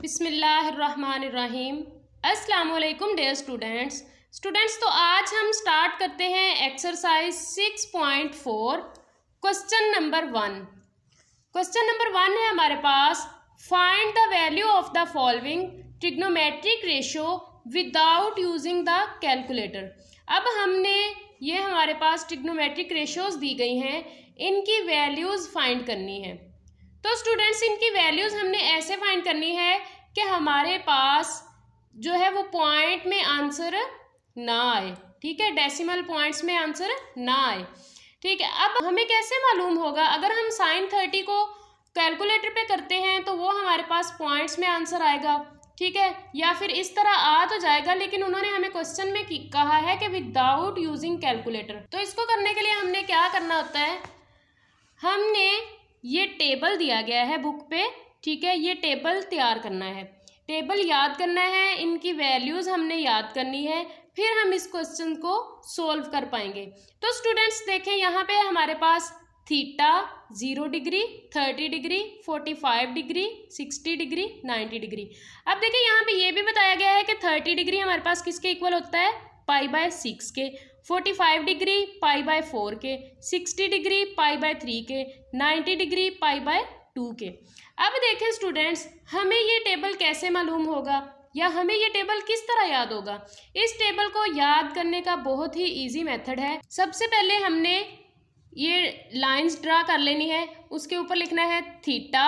बिस्मिल्लाहिर्रहमानिर्रहीम। अस्सलाम वालेकुम डियर स्टूडेंट्स। तो आज हम स्टार्ट करते हैं exercise 6.4 question number 1। Question number 1 है हमारे पास, find the value of the following trigonometric ratio without using the calculator. अब हमने ये हमारे पास ट्रिग्नोमेट्रिक रेशियोज दी गई हैं, इनकी वैल्यूज़ फाइंड करनी है। तो स्टूडेंट्स इनकी वैल्यूज़ हमने ऐसे फाइंड करनी है कि हमारे पास जो है वो पॉइंट में आंसर ना आए, ठीक है, डेसिमल पॉइंट्स में आंसर ना आए, ठीक है। अब हमें कैसे मालूम होगा? अगर हम sin 30 को कैलकुलेटर पे करते हैं तो वो हमारे पास पॉइंट्स में आंसर आएगा, ठीक है, या फिर इस तरह आ तो जाएगा, लेकिन उन्होंने हमें क्वेश्चन में कहा है कि विदाउट यूजिंग कैलकुलेटर। तो इसको करने के लिए हमने क्या करना होता है, हमने ये टेबल दिया गया है बुक पे, ठीक है, ये टेबल तैयार करना है, टेबल याद करना है, इनकी वैल्यूज़ हमने याद करनी है, फिर हम इस क्वेश्चन को सोल्व कर पाएंगे। तो स्टूडेंट्स देखें, यहाँ पे हमारे पास theta 0 degree, 30 degree, 45 degree, 60 degree, 90 degree. अब देखिए यहाँ पे ये भी बताया गया है कि 30 डिग्री हमारे पास किसके इक्वल होता है, π/6 के, 45 डिग्री π/4 के, 60 डिग्री π/3 के, 90 डिग्री π/2 के। अब देखें स्टूडेंट्स, हमें ये टेबल कैसे मालूम होगा या हमें ये टेबल किस तरह याद होगा? इस टेबल को याद करने का बहुत ही इजी मेथड है। सबसे पहले हमने ये लाइंस ड्रा कर लेनी है, उसके ऊपर लिखना है theta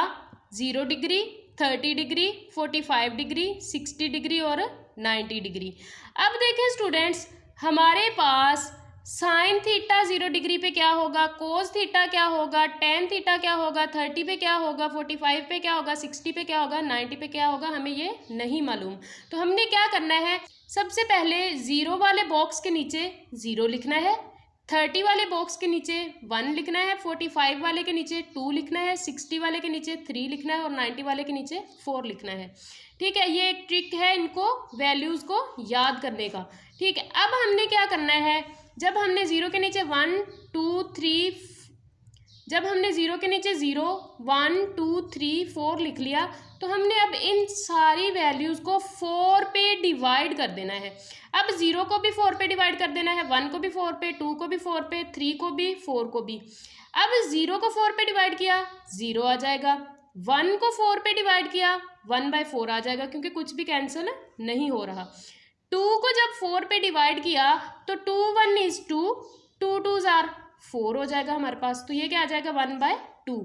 0 degree, 30 degree, 45 degree, 60 degree और 90 डिग्री। अब देखें स्टूडेंट्स, हमारे पास साइन थीटा 0 डिग्री पे क्या होगा, कोस थीटा क्या होगा, टेन थीटा क्या होगा, 30 पे क्या होगा, 45 पे क्या होगा, 60 पे क्या होगा, 90 पे क्या होगा, हमें ये नहीं मालूम। तो हमने क्या करना है, सबसे पहले 0 वाले बॉक्स के नीचे 0 लिखना है, 30 वाले बॉक्स के नीचे 1 लिखना है, 45 वाले के नीचे 2 लिखना है, 60 वाले के नीचे 3 लिखना है और 90 वाले के नीचे 4 लिखना है, ठीक है। ये एक ट्रिक है इनको वैल्यूज़ को याद करने का, ठीक है। अब हमने क्या करना है, जब हमने 0 के नीचे 1 2 3 जब हमने 0 के नीचे 0 1 2 3 4 लिख लिया, तो हमने अब इन सारी वैल्यूज़ को 4 पे डिवाइड कर देना है। अब 0 को भी 4 पे डिवाइड कर देना है, 1 को भी 4 पे, 2 को भी 4 पे, 3 को भी, 4 को भी। अब 0 को 4 पे डिवाइड किया 0 आ जाएगा, 1 को 4 पे डिवाइड किया 1/4 आ जाएगा, क्योंकि कुछ भी कैंसिल नहीं हो रहा। 2 को जब 4 पे डिवाइड किया तो 2 1 इज 2, 2 2s आर 4 हो जाएगा हमारे पास, तो ये क्या आ जाएगा 1/2,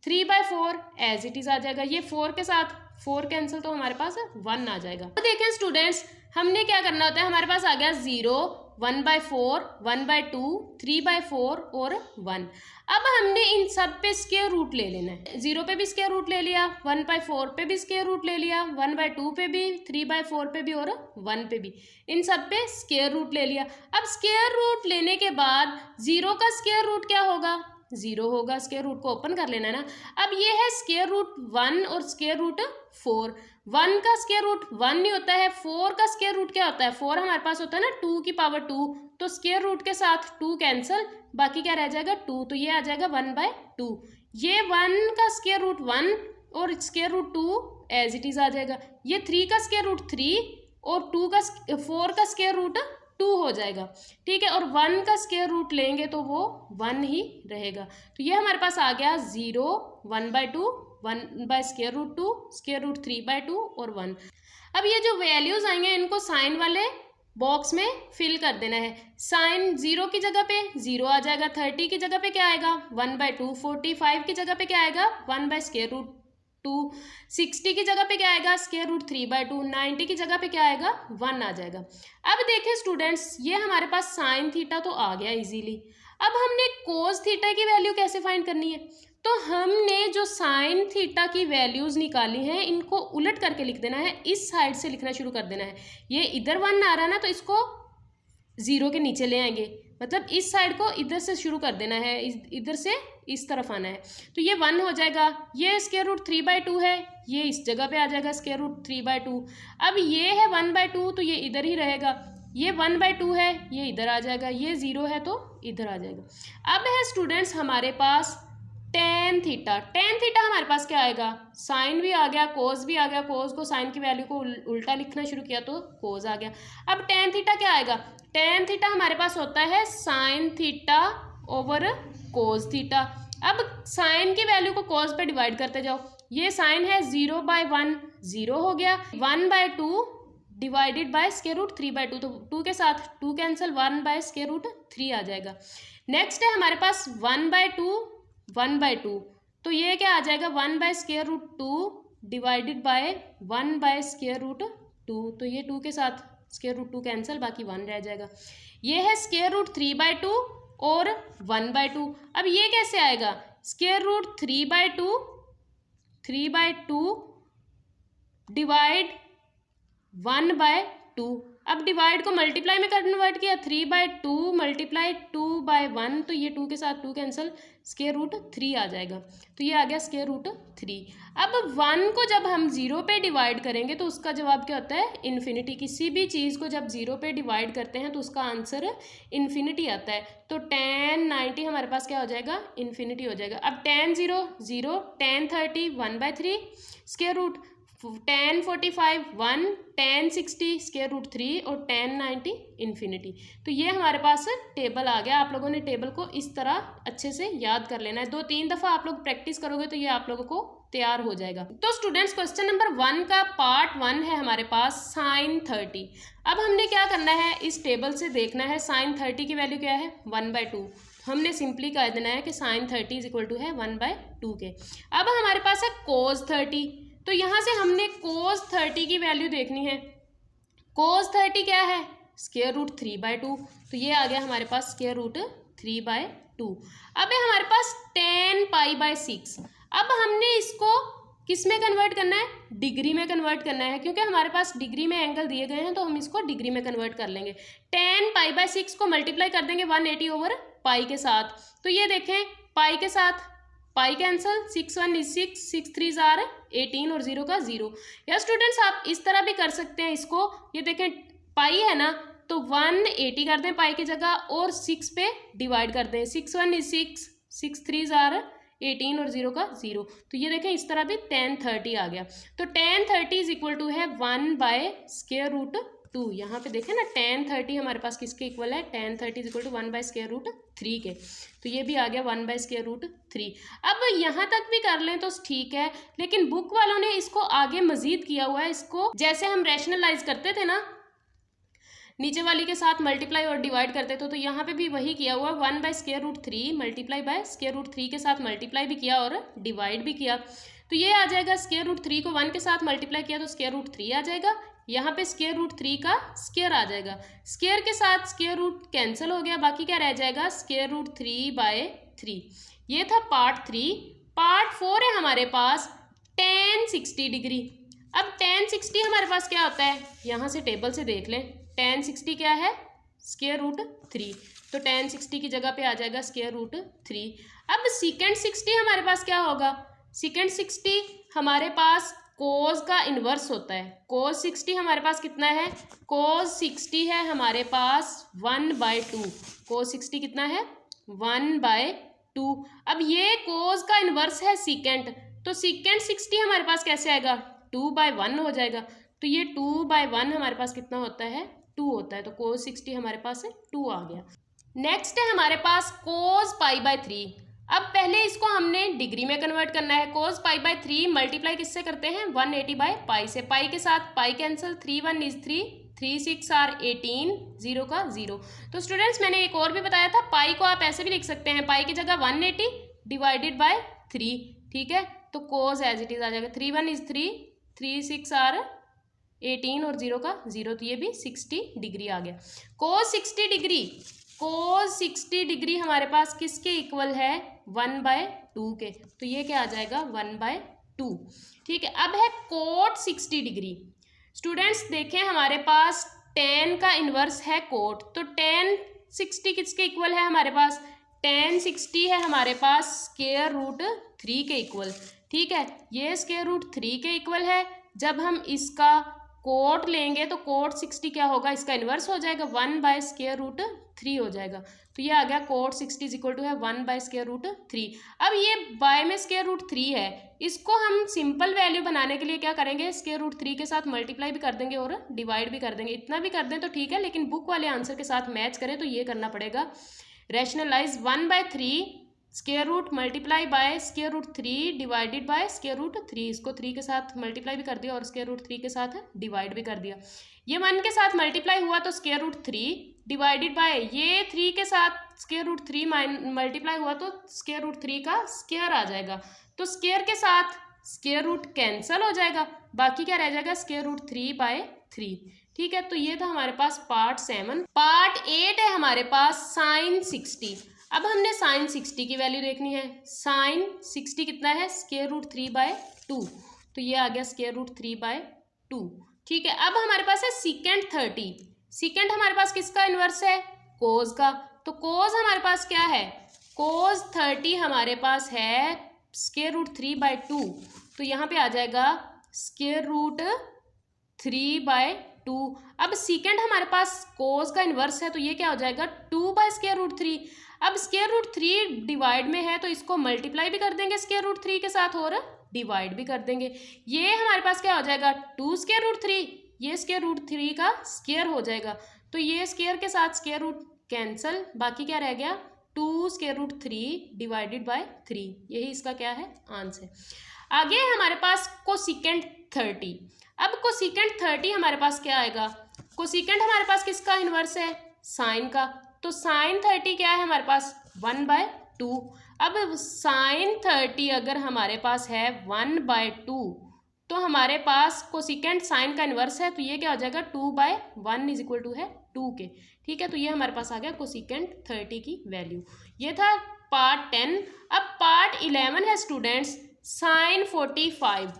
3/4 एज इट इज़ आ जाएगा, ये 4 के साथ 4 कैंसिल, तो हमारे पास 1 आ जाएगा। तो देखें स्टूडेंट्स, हमने क्या करना होता है, हमारे पास आ गया 0 1/4 1/2 3/4 और 1। अब हमने इन सब पे स्क्वायर रूट ले लेना है, 0 पे भी स्क्वायर रूट ले लिया, 1/4 पे भी स्क्वायर रूट ले लिया, 1/2 पे भी, 3/4 पे भी और 1 पे भी, इन सब पे स्क्वायर रूट ले लिया। अब स्क्वायर रूट लेने के बाद 0 का स्क्वायर रूट क्या होगा, 0 होगा, स्क्वायर रूट को ओपन कर लेना है ना। अब ये है स्क्वायर रूट 1 और स्क्वायर रूट 4। 1 का स्क्वायर रूट 1 नहीं होता है, 4 का स्क्वायर रूट क्या होता है, 4 हमारे पास होता है ना 2 की पावर 2, तो स्क्वायर रूट के साथ 2 कैंसिल, बाकी क्या रह जाएगा 2, तो ये आ जाएगा 1/2। ये 1 का स्क्वायर रूट 1 और square root 2 as it is आ जाएगा, ये 3 का स्क्वायर रूट 3 और 4 का स्क्वायर रूट 2 हो जाएगा, ठीक है, और 1 का स्क्वायर रूट लेंगे तो वो 1 ही रहेगा। तो ये हमारे पास आ गया 0 1/2 1/√2 स्क्वायर रूट 3/2 और 1। अब ये जो वैल्यूज़ आएंगे इनको साइन वाले बॉक्स में फिल कर देना है। साइन 0 की जगह पे 0 आ जाएगा, 30 की जगह पे क्या आएगा 1/2, 45 की जगह पे क्या आएगा 1/√2, 60 की जगह पे क्या आएगा स्क्वायर रूट 3/2, 90 की जगह पे क्या आएगा 1 आ जाएगा। अब देखें स्टूडेंट्स, ये हमारे पास साइन थीटा तो आ गया इजीली। अब हमने कोस थीटा की वैल्यू कैसे फाइंड करनी है, तो हमने जो साइन थीटा की वैल्यूज़ निकाली हैं इनको उलट करके लिख देना है, इस साइड से लिखना शुरू कर देना है। ये इधर 1 आ रहा ना, तो इसको 0 के नीचे ले आएंगे, मतलब इस साइड को इधर से शुरू कर देना है, इधर से इस तरफ आना है, तो ये 1 हो जाएगा। ये स्क्वायर रूट 3/2 है, ये इस जगह पे आ जाएगा स्क्वायर रूट 3/2। अब ये है 1/2, तो ये इधर ही रहेगा, ये 1/2 है, ये इधर आ जाएगा, ये 0 है तो इधर आ जाएगा। अब है स्टूडेंट्स हमारे पास टेन थीटा। टेन थीटा हमारे पास क्या आएगा, साइन भी आ गया, कोस भी आ गया, कोस को साइन की वैल्यू को उल्टा लिखना शुरू किया तो कोस आ गया। अब टेन थीटा क्या आएगा, टेन थीटा हमारे पास होता है sine theta over cos theta. अब साइन की वैल्यू को कोस पे डिवाइड करते जाओ, ये साइन है 0/1 0 हो गया, 1/2 डिवाइडेड बाय स्क्वायर रूट 3/2, तो 2 के साथ 2 कैंसिल, 1/√3 आ जाएगा। नेक्स्ट है हमारे पास 1/2 1/2, तो ये क्या आ जाएगा 1/√2 डिवाइडेड बाय 1/√2, तो ये 2 के साथ √2 कैंसिल, बाकी 1 रह जाएगा। ये है √3/2 और 1/2। अब ये कैसे आएगा, √3/2 डिवाइड 1/2। अब डिवाइड को मल्टीप्लाई में कन्वर्ट किया, 3/2 मल्टीप्लाई 2/1, तो ये 2 के साथ 2 कैंसिल, √3 आ जाएगा, तो ये आ गया √3। अब 1 को जब हम 0 पे डिवाइड करेंगे तो उसका जवाब क्या होता है, इन्फिनिटी। किसी भी चीज़ को जब 0 पे डिवाइड करते हैं तो उसका आंसर इन्फिनिटी आता है। तो 10 90 हमारे पास क्या हो जाएगा, इन्फिनिटी हो जाएगा। अब 10 0 0, 10 30 1/3, स्क्वायर रूट 10 45 1, 10 60 √3 और 10 90 इन्फिनिटी। तो ये हमारे पास टेबल आ गया। आप लोगों ने टेबल को इस तरह अच्छे से याद कर लेना है, 2-3 दफ़ा आप लोग प्रैक्टिस करोगे तो ये आप लोगों को तैयार हो जाएगा। तो स्टूडेंट्स क्वेश्चन नंबर 1 का पार्ट 1 है हमारे पास sin 30। अब हमने क्या करना है, इस टेबल से देखना है sin 30 की वैल्यू क्या है 1/2। हमने सिंपली कह देना है कि sin 30 = 1/2 के। अब हमारे पास है cos 30, तो यहाँ से हमने cos 30 की वैल्यू देखनी है। cos 30 क्या है, √3/2, तो ये आ गया हमारे पास √3/2। अब है हमारे पास 10π/6। अब हमने इसको किस में कन्वर्ट करना है, डिग्री में कन्वर्ट करना है, क्योंकि हमारे पास डिग्री में एंगल दिए गए हैं तो हम इसको डिग्री में कन्वर्ट कर लेंगे। 10π/6 को मल्टीप्लाई कर देंगे 180/π के साथ, तो ये देखें पाई के साथ पाई कैंसल, 6 1 is 6, 6 3 are 18 और 0 का 0। या स्टूडेंट्स आप इस तरह भी कर सकते हैं इसको, ये देखें पाई है ना, तो 180 कर दें पाई की जगह और 6 पे डिवाइड कर दें, 6 1 is 6, 6 3 are 18 और 0 का 0। तो ये देखें इस तरह भी 1030 आ गया। तो 1030 = है 1/√2। यहाँ पे देखें ना 1030 हमारे पास किसके इक्वल है, 1030 = 1/√3 के, तो ये भी आ गया 1/√3। अब यहाँ तक भी कर लें तो ठीक है, लेकिन बुक वालों ने इसको आगे मजीद किया हुआ है। इसको जैसे हम रैशनलाइज करते थे ना, नीचे वाली के साथ मल्टीप्लाई और डिवाइड करते थे, तो यहाँ पे भी वही किया हुआ 1/√3 मल्टीप्लाई बाय √3 के साथ मल्टीप्लाई भी किया और डिवाइड भी किया। तो ये आ जाएगा √3 को 1 के साथ मल्टीप्लाई किया तो √3 आ जाएगा, यहाँ पे √3 का स्क्वायर आ जाएगा, स्क्वायर के साथ स्क्वायर रूट कैंसिल हो गया, बाकी क्या रह जाएगा √3/3। ये था पार्ट 3। पार्ट 4 है हमारे पास tan 60 डिग्री। अब tan 60 हमारे पास क्या होता है, यहाँ से टेबल से देख लें, tan 60 क्या है √3, तो tan 60 की जगह पे आ जाएगा √3। अब secant 60 हमारे पास क्या होगा, secant 60 हमारे पास cos का इन्वर्स होता है। cos 60 हमारे पास कितना है, cos 60 है हमारे पास 1/2। cos 60 कितना है 1/2। अब ये cos का इन्वर्स है secant, तो secant 60 हमारे पास कैसे आएगा 2/1 हो जाएगा, तो ये 2/1 हमारे पास कितना होता है 2 होता है, तो cos 60 हमारे पास है 2 आ गया। नेक्स्ट है हमारे पास cos π/3। अब पहले इसको हमने डिग्री में कन्वर्ट करना है। cos π/3 मल्टीप्लाई किससे करते हैं 180/π से, पाई के साथ पाई कैंसिल, 3 1 is 3, 3 6 are 18, 0 का 0। तो स्टूडेंट्स मैंने एक और भी बताया था, पाई को आप ऐसे भी लिख सकते हैं, पाई की जगह 180 डिवाइडेड बाय 3, ठीक है, तो cos एज इट इज आ जाएगा, 3 1 is 3, 3 6 are 18 और 0 का 0, तो ये भी 60 डिग्री आ गया। cos 60 डिग्री हमारे पास किसके इक्वल है 1/2 के, तो ये क्या आ जाएगा 1/2, ठीक है। अब है cot 60 डिग्री। स्टूडेंट्स देखें हमारे पास tan का इन्वर्स है cot, तो tan 60 किसके इक्वल है हमारे पास, tan 60 है हमारे पास √3 के इक्वल, ठीक है, ये √3 के इक्वल है। जब हम इसका कोट लेंगे तो कोट 60 क्या होगा, इसका इन्वर्स हो जाएगा 1/√3 हो जाएगा। तो ये आ गया कोट 60 इज इक्वल टू है 1/√3। अब ये बाय में √3 है, इसको हम सिंपल वैल्यू बनाने के लिए क्या करेंगे, √3 के साथ मल्टीप्लाई भी कर देंगे और डिवाइड भी कर देंगे। इतना भी कर दें तो ठीक है, लेकिन बुक वाले आंसर के साथ मैच करें तो ये करना पड़ेगा। Rationalise 1/3 square root multiply by √3 divided by √3। इसको 3 के साथ मल्टीप्लाई भी कर दिया और √3 के साथ डिवाइड भी कर दिया। ये 1 के साथ मल्टीप्लाई हुआ तो √3 डिवाइडेड बाय ये 3 के साथ √3 मल्टीप्लाई हुआ तो √3 का स्क्वायर आ जाएगा। तो स्क्वायर के साथ स्क्वायर रूट कैंसिल हो जाएगा, बाकी क्या रह जाएगा √3/3। ठीक है, तो ये था हमारे पास पार्ट 7। पार्ट 8 है हमारे पास sin 60। अब हमने sin 60 की वैल्यू देखनी है। sin 60 कितना है, √3/2। तो ये आ गया √3/2। ठीक है, अब हमारे पास है secant 30। secant हमारे पास किसका इन्वर्स है, cos का। तो cos हमारे पास क्या है, cos 30 हमारे पास है √3/2। तो यहाँ पे आ जाएगा √3/2। अब secant हमारे पास cos का इन्वर्स है तो ये क्या हो जाएगा 2/√3। अब √3 डिवाइड में है तो इसको मल्टीप्लाई भी कर देंगे √3 के साथ और डिवाइड भी कर देंगे। ये हमारे पास क्या हो जाएगा 2/√3, ये √3 का स्क्वायर हो जाएगा। तो ये स्क्वायर के साथ स्क्वायर रूट कैंसल, बाकी क्या रह गया 2/√3 डिवाइडेड बाय 3। यही इसका क्या है आंसर। आगे हमारे पास कोसिकेंट 30। अब कोसिकेंट 30 हमारे पास क्या आएगा, कोसिकेंट हमारे पास किसका इन्वर्स है, साइन का। तो साइन 30 क्या है हमारे पास 1/2। अब साइन 30 अगर हमारे पास है 1/2 तो हमारे पास कोसिकेंट साइन का इन्वर्स है तो ये क्या हो जाएगा 2/1 इज इक्वल टू है 2 के। ठीक है, तो ये हमारे पास आ गया कोसिकेंट 30 की वैल्यू। ये था पार्ट 10। अब पार्ट 11 है स्टूडेंट्स साइन 45।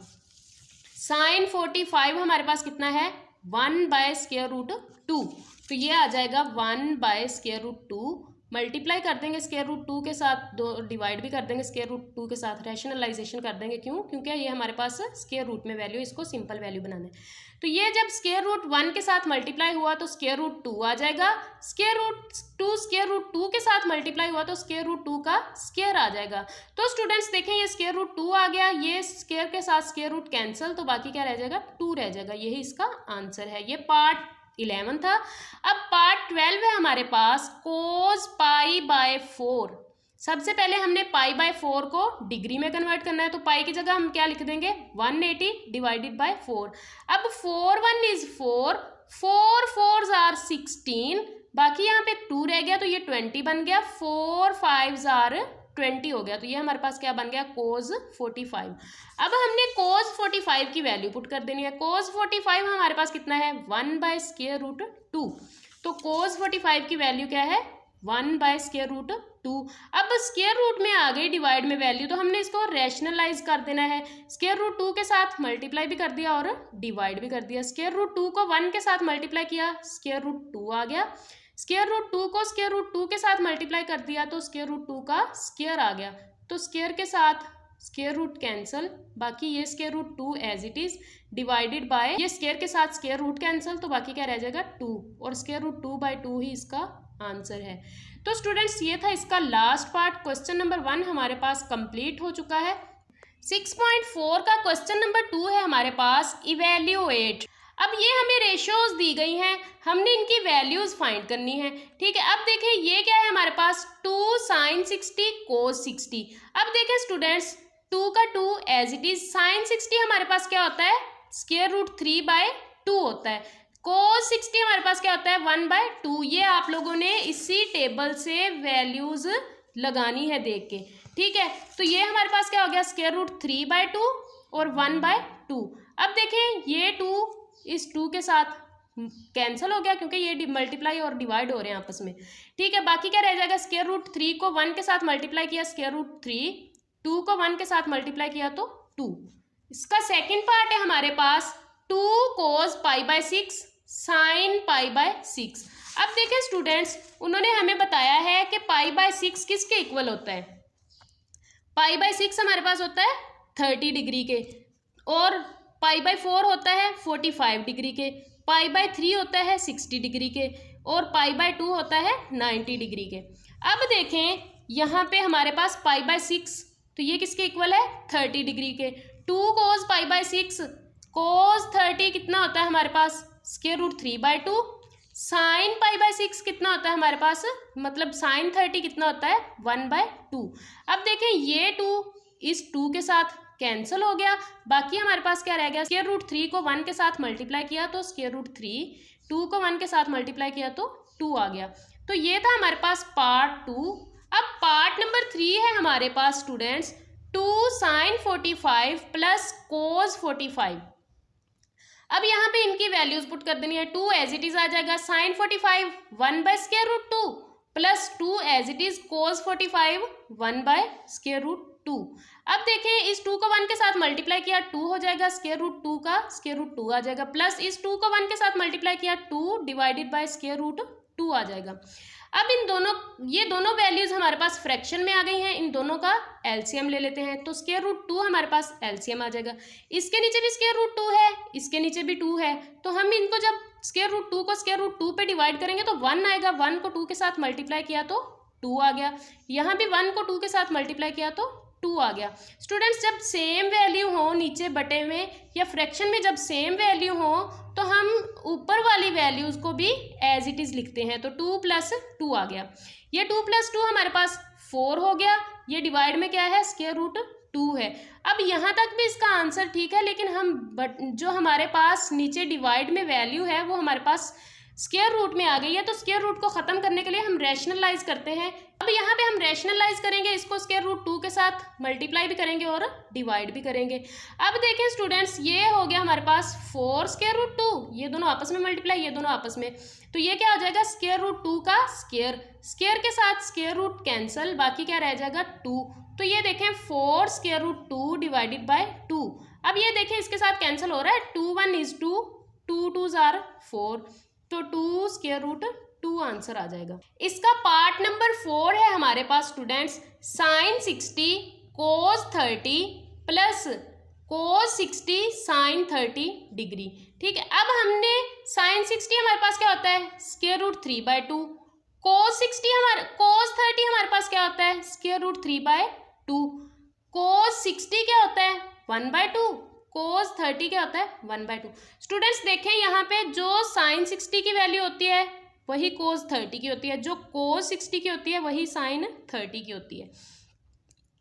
साइन 45 हमारे पास कितना है 1/√2। तो ये आ जाएगा 1/√2 मल्टीप्लाई कर देंगे √2 के साथ, दो डिवाइड भी कर देंगे √2 के साथ, रैशनलाइजेशन कर देंगे। क्यों, क्योंकि ये हमारे पास स्क्वायर रूट में वैल्यू, इसको सिंपल वैल्यू बनाना है। तो ये जब √1 के साथ मल्टीप्लाई हुआ तो √2 आ जाएगा, √2 के साथ मल्टीप्लाई हुआ तो √2 का स्क्वायर आ जाएगा। तो स्टूडेंट्स देखें ये √2 आ गया, ये स्क्वायर के साथ स्क्वायर रूट कैंसिल, तो बाकी क्या रह जाएगा 2 रह जाएगा। यही इसका आंसर है। ये पार्ट 11 था। अब पार्ट 12 है हमारे पास cos π/4। सबसे पहले हमने π/4 को डिग्री में कन्वर्ट करना है, तो पाई की जगह हम क्या लिख देंगे 180 डिवाइडेड बाय 4। अब 4 1 इज 4, 4 4s आर 16, बाकी यहाँ पे 2 रह गया तो ये 20 बन गया, 4 5s आर 20 हो गया। तो ये हमारे पास क्या बन गया cos 45। अब हमने cos 45 की वैल्यू पुट कर देनी है। cos 45 हमारे पास कितना है 1/√2। तो cos 45 की वैल्यू क्या है 1/√2। अब स्क्वायर रूट में आ गई डिवाइड में वैल्यू, तो हमने इसको रैशनलाइज कर देना है। √2 के साथ मल्टीप्लाई भी कर दिया और डिवाइड भी कर दिया। √2 को 1 के साथ मल्टीप्लाई किया, √2 आ गया। √2 को √2 के साथ मल्टीप्लाई कर दिया तो √2 का स्क्वायर आ गया। तो स्क्वायर के साथ स्क्वायर रूट कैंसिल, बाकी ये √2 as it is divided by ये स्क्वायर के साथ स्क्वायर रूट कैंसिल, तो बाकी क्या रह जाएगा 2 और √2/2 ही इसका आंसर है। तो स्टूडेंट्स ये था इसका लास्ट पार्ट। क्वेश्चन नंबर 1 हमारे पास कंप्लीट हो चुका है। 6.4 का क्वेश्चन नंबर 2 है हमारे पास इवेल्युएट। अब ये हमें रेशियोज दी गई हैं, हमने इनकी वैल्यूज फाइंड करनी है। ठीक है, अब देखें ये क्या है हमारे पास 2 sin 60 cos 60। अब देखें स्टूडेंट्स 2 का 2 एज इट इज, sin 60 हमारे पास क्या होता है √3/2 होता है, cos 60 हमारे पास क्या होता है 1/2। ये आप लोगों ने इसी टेबल से वैल्यूज लगानी है देख के। ठीक है, तो ये हमारे पास क्या हो गया √3/2 और 1/2। अब देखें ये 2 इस 2 के साथ कैंसिल हो गया क्योंकि ये मल्टीप्लाई और डिवाइड हो रहे हैं आपस में। ठीक है, बाकी क्या रह जाएगा √3 को 1 के साथ मल्टीप्लाई किया √3, 2 को 1 के साथ मल्टीप्लाई किया तो 2। इसका सेकंड पार्ट है हमारे पास 2 cos π/6 sin π/6। अब देखें स्टूडेंट्स उन्होंने हमें बताया है कि π/6 किसके इक्वल होता है, π/6 हमारे पास होता है 30 डिग्री के, और पाई बाय 4 होता है 45 डिग्री के, पाई बाय 3 होता है 60 डिग्री के, और पाई बाय 2 होता है 90 डिग्री के। अब देखें यहाँ पे हमारे पास पाई बाय 6, तो ये किसके इक्वल है 30 डिग्री के। 2 cos पाई बाय 6, cos 30 कितना होता है हमारे पास square root 3/2। Sine pi by 6 कितना होता है हमारे पास, मतलब साइन 30 कितना होता है 1/2। अब देखें ये 2 इस 2 के साथ कैंसिल हो गया, बाकी हमारे पास क्या रह गया, स्क्वायर रूट 3 को 1 के साथ मल्टीप्लाई किया तो स्क्वायर रूट 3, 2 को 1 के साथ मल्टीप्लाई किया तो 2 आ गया। तो ये था हमारे पास पार्ट 2। अब पार्ट नंबर 3 है हमारे पास स्टूडेंट्स 2 sin 45 प्लस cos 45। अब यहाँ पे इनकी वैल्यूज पुट कर देनी है। 2 एज इट इज आ जाएगा sin 45 1 by square root 2 plus 2 as it is cos 45 1 by square root 2। अब देखें इस 2 को 1 के साथ मल्टीप्लाई किया 2 हो जाएगा, स्क्वायर रूट 2 का स्क्वायर रूट 2 आ जाएगा, प्लस इस 2 को 1 के साथ मल्टीप्लाई किया 2 डिवाइडेड बाय स्क्वायर रूट 2 आ जाएगा। अब ये दोनों वैल्यूज हमारे पास फ्रैक्शन में आ गई हैं, इन दोनों का एलसीएम ले लेते हैं तो स्क्वायर रूट 2 हमारे पास एलसीएम आ जाएगा। इसके नीचे भी स्क्वायर रूट 2 है, इसके नीचे भी 2 है, तो हम इनको जब स्क्वायर रूट 2 को स्क्वायर रूट 2 पे डिवाइड करेंगे तो 1 आएगा, 1 को 2 के साथ मल्टीप्लाई किया तो 2 आ गया, यहाँ भी 1 को 2 के साथ मल्टीप्लाई किया तो 2 आ गया। स्टूडेंट्स जब सेम वैल्यू हो नीचे बटे में या फ्रैक्शन में जब सेम वैल्यू हो तो हम ऊपर वाली वैल्यूज को भी एज इट इज लिखते हैं, तो 2 + 2 आ गया। ये 2 + 2 हमारे पास 4 हो गया, ये डिवाइड में क्या है स्क्वायर रूट 2 है। अब यहाँ तक भी इसका आंसर ठीक है, लेकिन जो हमारे पास नीचे डिवाइड में वैल्यू है वो हमारे पास स्क्वायर रूट में आ गई है, तो स्क्वायर रूट को ख़त्म करने के लिए हम रैशनलाइज करते हैं। अब यहाँ पे हम रैशनलाइज करेंगे, इसको स्क्वायर रूट 2 के साथ मल्टीप्लाई भी करेंगे और डिवाइड भी करेंगे। अब देखें स्टूडेंट्स ये हो गया हमारे पास 4 स्क्वायर रूट 2, ये दोनों आपस में मल्टीप्लाई, ये दोनों आपस में, तो ये क्या हो जाएगा स्क्वायर रूट 2 का स्क्वायर, स्क्वायर के साथ स्क्वायर रूट कैंसिल, बाकी क्या रह जाएगा 2। तो ये देखें 4 स्क्वायर रूट 2 डिवाइडेड बाय 2। अब ये देखें इसके साथ कैंसिल हो रहा है, 2 1 is 2, 2 2s are 4, तो 2 स्क्वायर रूट 2 आंसर आ जाएगा। इसका पार्ट नंबर 4 है हमारे पास students sin 60 cos 30 plus cos 60 sin 30 degree. ठीक है, अब हमने sin 60 हमारे पास क्या होता है स्क्वायर रूट 3/2, cos 30 हमारे पास क्या होता है स्क्वायर रूट 3/2, cos 60 क्या होता है 1/2, cos 30 क्या होता है 1/2। स्टूडेंट्स देखें यहाँ पे जो sin 60 की वैल्यू होती है वही cos 30 की होती है, जो cos 60 की होती है वही sin 30 की होती है।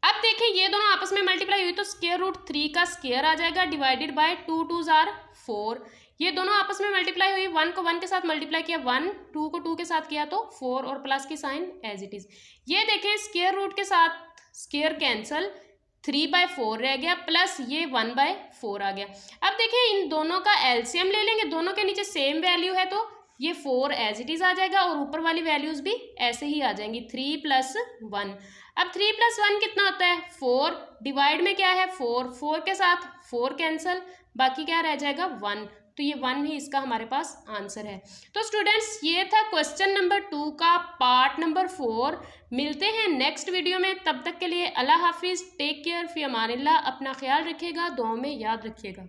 अब देखें ये दोनों आपस में मल्टीप्लाई हुई तो स्क्वायर रूट 3 का स्क्वायर आ जाएगा डिवाइडेड बाय 2 2s are 4, ये दोनों आपस में मल्टीप्लाई हुई, 1 को 1 के साथ मल्टीप्लाई किया 1, 2 को 2 के साथ किया तो 4 और प्लस की साइन एज इट इज। ये देखें स्क्वायर रूट के साथ स्क्वायर कैंसल, 3/4 रह गया, प्लस ये 1/4 आ गया। अब देखिए इन दोनों का एलसीएम ले लेंगे, दोनों के नीचे सेम वैल्यू है तो ये 4 एज इट इज आ जाएगा और ऊपर वाली वैल्यूज भी ऐसे ही आ जाएंगी, 3 + 1। अब 3 + 1 कितना होता है 4, डिवाइड में क्या है 4, 4 के साथ 4 कैंसल, बाकी क्या रह जाएगा 1, तो ये 1 ही इसका हमारे पास आंसर है। तो स्टूडेंट्स ये था क्वेश्चन नंबर 2 का पार्ट नंबर 4। मिलते हैं नेक्स्ट वीडियो में, तब तक के लिए अल्लाह हाफिज़, टेक केयर, फी अमानिल्लाह, अपना ख्याल रखिएगा, दुआ में याद रखिएगा।